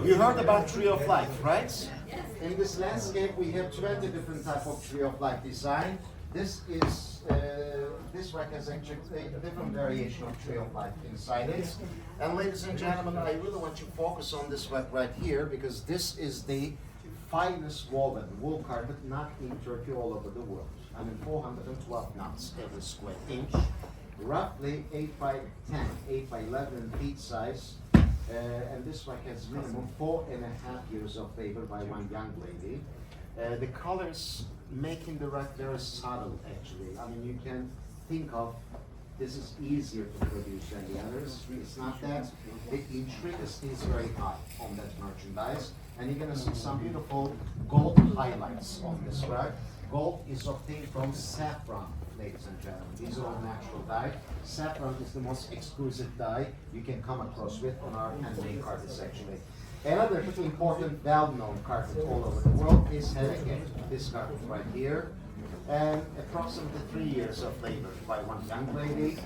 You heard about Tree of Life, right? In this landscape, we have 20 different type of Tree of Life design. This rack has actually a different variation of Tree of Life inside it. And ladies and gentlemen, I really want you to focus on this rack right here because this is the finest woven wool carpet not in Turkey, all over the world. I mean 412 knots every square inch, roughly 8 by 10, 8 by 11 feet size. And this rack has minimum 4.5 years of labor by one young lady. The colors making the rack very subtle actually. I mean you can think of this is easier to produce than the others. It's not that. The intricacy is very high on that merchandise. And you're gonna see some beautiful gold highlights on this rack. Gold is obtained from saffron, ladies and gentlemen. These are all natural dye. Saffron is the most exclusive dye you can come across with on our handmade carpets actually. Another important well-known carpet all over the world is Handmade. This carpet right here. And approximately 3 years of labor by one young lady.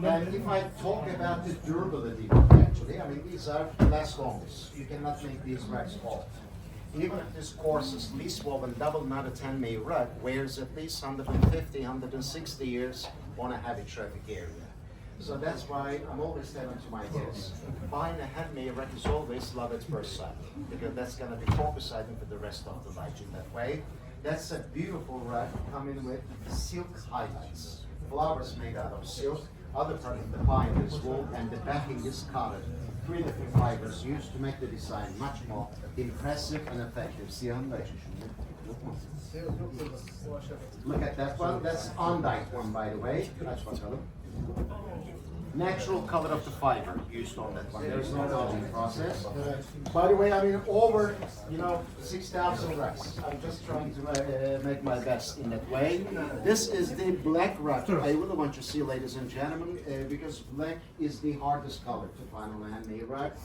And if I talk about the durability, actually, I mean these are last longest. You cannot make these racks old. Even if this course is least woven double knotted handmade rack, wears at least 150, 160 years on a heavy traffic area. So that's why I'm always telling to my guests, buying a handmade rack is always love at first sight, because that's going to be focus item for the rest of the life in that way. That's a beautiful rack coming with silk highlights. Flowers made out of silk, other part of the pine is wool, and the backing is cotton. 3 different fibers used to make the design much more impressive and effective. See, look at that one. That's undyed one, by the way. That's what color? Natural color of the fiber used on that one. There's no dyeing process. By the way, I mean over 6,000 racks. I'm just trying to make my best in that way. This is the black rack. I really want you to see, ladies and gentlemen, because black is the hardest color to find on a handmade rack.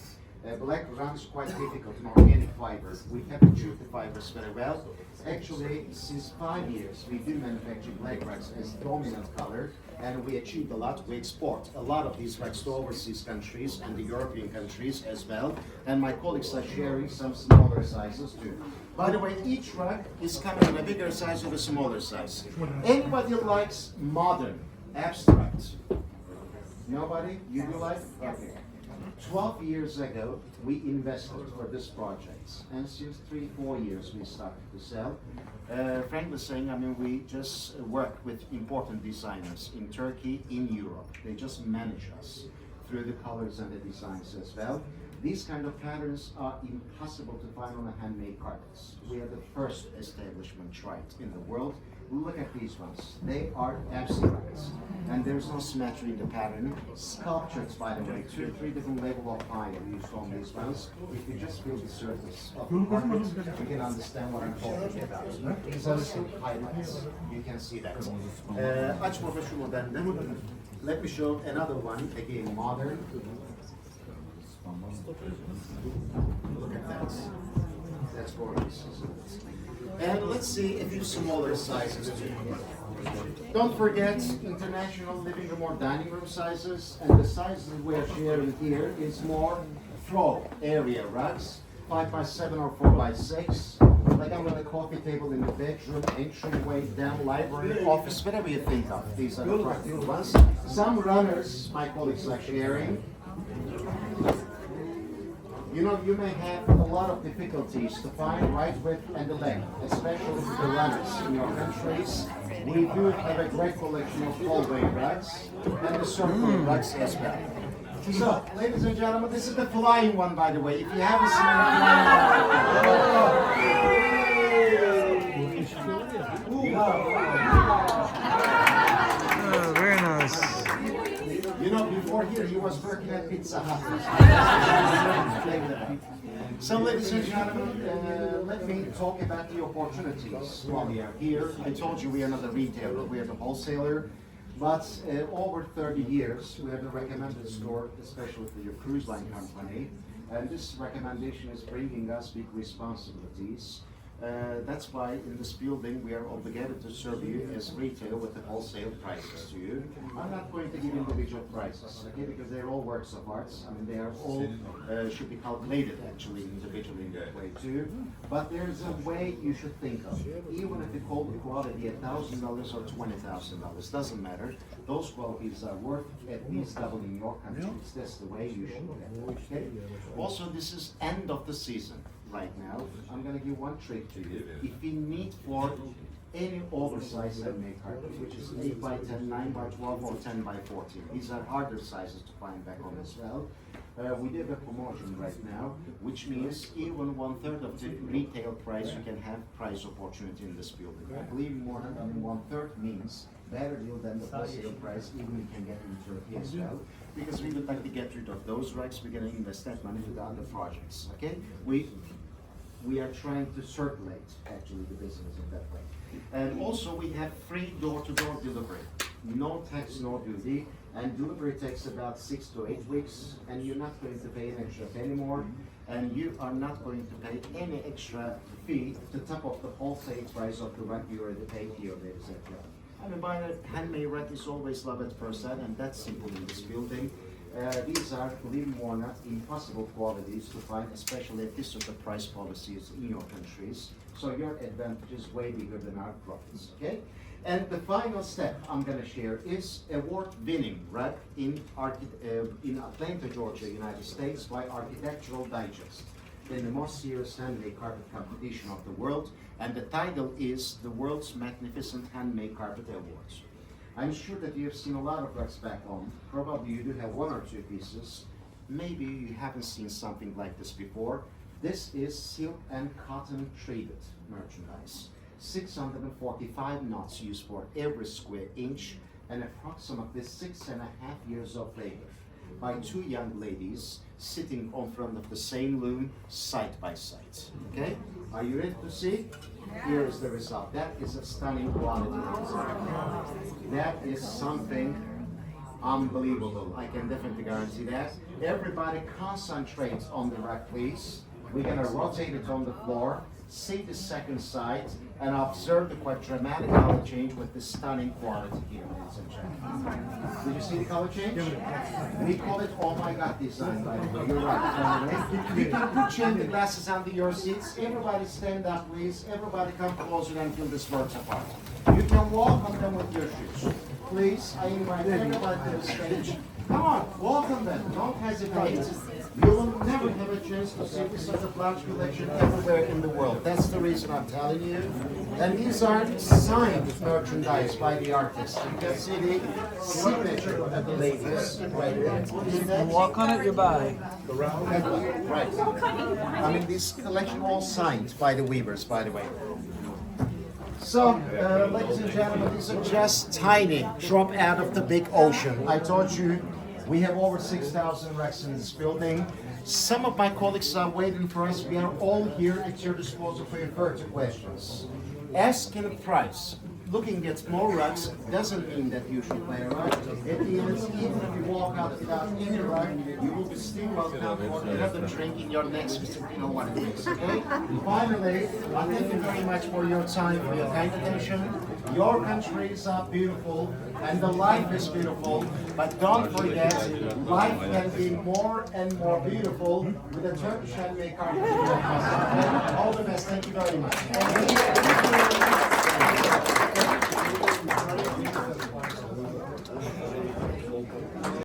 Black runs quite difficult in organic fibers. We have to choose the fibers very well. Actually, since 5 years, we do manufacture black racks as dominant color, and we achieved a lot. We export a lot of these racks to overseas countries and the European countries as well. And my colleagues are sharing some smaller sizes too. By the way, each rack is coming in a bigger size or a smaller size. Anybody likes modern, abstract? Nobody? You do like? Okay. 12 years ago, we invested for this project, and since 3-4 years we started to sell. Frankly saying, I mean, we just work with important designers in Turkey, in Europe. They just manage us through the colors and the designs as well. These kind of patterns are impossible to find on a handmade carpets. We are the first establishment tried in the world. Look at these ones. They are abstract, and there's no symmetry in the pattern. Sculptures, by the way, 2 or 3 different levels of pine used on these ones. If you just feel the surface of the carpet, you can understand what I'm talking about. These are some highlights. You can see that. Aç professional benden. Let me show another one, again modern. Look at that. That's gorgeous. And let's see a few smaller sizes too. Don't forget international living room or dining room sizes, and the sizes we're sharing here is more throw area racks, 5 by 7 or 4 by 6. Like I'm on a coffee table in the bedroom, entryway, down library, office, whatever you think of. These are the practical ones. Some runners, my colleagues are sharing. You know, you may have a lot of difficulties to find right width and the length, especially for the runners in your countries. We do have a great collection of hallway racks and the circular racks as well. So, ladies and gentlemen, this is the flying one, by the way. If you haven't seen Oh, very nice. You know, before here, he was working at Pizza Hut. So, ladies and gentlemen, let me talk about the opportunities while we are here. I told you we are not a retailer, we are the wholesaler. But over 30 years, we have a recommended store, especially for your cruise line company. And this recommendation is bringing us big responsibilities. That's why in this building we are obligated to serve you as retail with the wholesale prices to you. I'm not going to give individual prices, okay, because they're all works of arts. I mean, they are all should be calculated actually individually in that way too. But there's a way you should think of. Even if you call the quality $1,000 or $20,000, doesn't matter. Those qualities are worth at least double in your countries. That's the way you should do it. Okay. Also, this is end of the season. Right now, I'm going to give one trick to you. If you need for any oversized handmade carpet, which is 8 by 10, 9 by 12, or 10 by 14. These are harder sizes to find back home as well. We did a promotion right now, which means even 1/3 of the retail price, you can have price opportunity in this building. I believe more than 1/3 means better deal than the wholesale price, even we can get in Turkey as well. Because we would like to get rid of those racks, we're going to invest that money to the other projects. Okay? We are trying to circulate actually the business in that way. And also we have free door-to-door delivery. No tax, no duty, and delivery takes about 6 to 8 weeks, and you're not going to pay an extra anymore, and you are not going to pay any extra fee to top of the wholesale price of the rack you already paid here, ladies and gentlemen. I mean, buying a handmade rack is always love at first sight, and that's simple in this building. These are, believe me or not, impossible qualities to find, especially if this sort of price policies in your countries. So your advantage is way bigger than our profits, okay? And the final step I'm going to share is award-winning rack in Atlanta, Georgia, United States by Architectural Digest. In the most serious handmade carpet competition of the world, and the title is the World's Magnificent Handmade Carpet Awards. I'm sure that you have seen a lot of rugs back home. Probably you do have 1 or 2 pieces. Maybe you haven't seen something like this before. This is silk and cotton treated merchandise. 645 knots used for every square inch, and approximately 6.5 years of labor by 2 young ladies sitting on front of the same loom side by side. Okay? Are you ready to see? Here is the result. That is a stunning quality. That is something unbelievable. I can definitely guarantee that. Everybody concentrate on the rack, please. We're going to rotate it on the floor, see the second side, and observe the quite dramatic color change with the stunning quality here, ladies and gentlemen. Did you see the color change? We call it "Oh my God" design, by the way. You're right. You can put your glasses under your seats. Everybody stand up, please. Everybody come closer and feel this works apart. You can walk on them with your shoes. Please, I invite everybody to the stage. Come on, welcome them. Don't hesitate. You will never have a chance to see such a large collection everywhere in the world. That's the reason I'm telling you. And these are signed merchandise by the artists. You can see the signature of the ladies right there. You walk on it, you buy. Right. I mean, this collection all signed by the weavers, by the way. So, ladies and gentlemen, these are just tiny drop out of the big ocean. I told you we have over 6,000 racks in this building. Some of my colleagues are waiting for us. We are all here at your disposal for your further questions. Asking a price, looking at more rugs doesn't mean that you should buy a rug. It means even if you walk out without any rug, you will be still welcome for another drink in your next visit. You know what it is, okay? Finally, I thank you very much for your time, for your kind attention. Your countries are beautiful, and the life is beautiful, but don't forget, life can be more and more beautiful with a Turkish handmade carpet. All the best. Thank you very much.